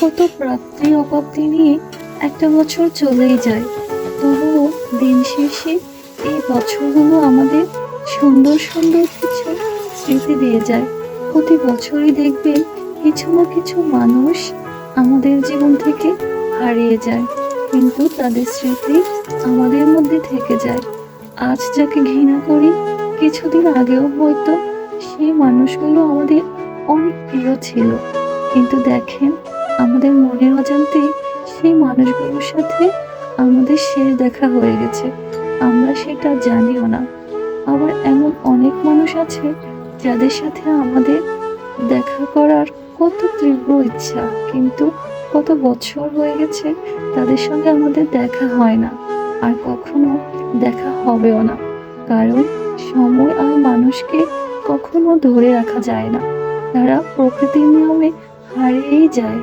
কত রাত্রি অপাপ্তি নিয়ে একটা বছর চলেই যায়। তবুও দিন শেষে এই বছরগুলো আমাদের সুন্দর সুন্দর কিছু স্মৃতি দিয়ে যায়। প্রতি বছরই দেখবেন কিছু না কিছু মানুষ আমাদের জীবন থেকে হারিয়ে যায়, কিন্তু তাদের স্মৃতি আমাদের মধ্যে থেকে যায়। আজ যাকে ঘৃণা করি, কিছুদিন আগেও হয়তো সেই মানুষগুলো আমাদের অনেক প্রিয় ছিল। কিন্তু দেখেন, আমাদের মনের অজান্তেই সেই মানুষগুলোর সাথে আমাদের শেষ দেখা হয়ে গেছে। আমরা সেটা জানিও না। আবার এমন অনেক মানুষ আছে যাদের সাথে আমাদের দেখা করার কত তীব্র ইচ্ছা, কিন্তু কত বছর হয়ে গেছে তাদের সঙ্গে আমাদের দেখা হয় না, আর কখনো দেখা হবেও না। কারণ সময় আর মানুষকে কখনো ধরে রাখা যায় না। তারা প্রকৃতির নিয়মে হারিয়েই যায়।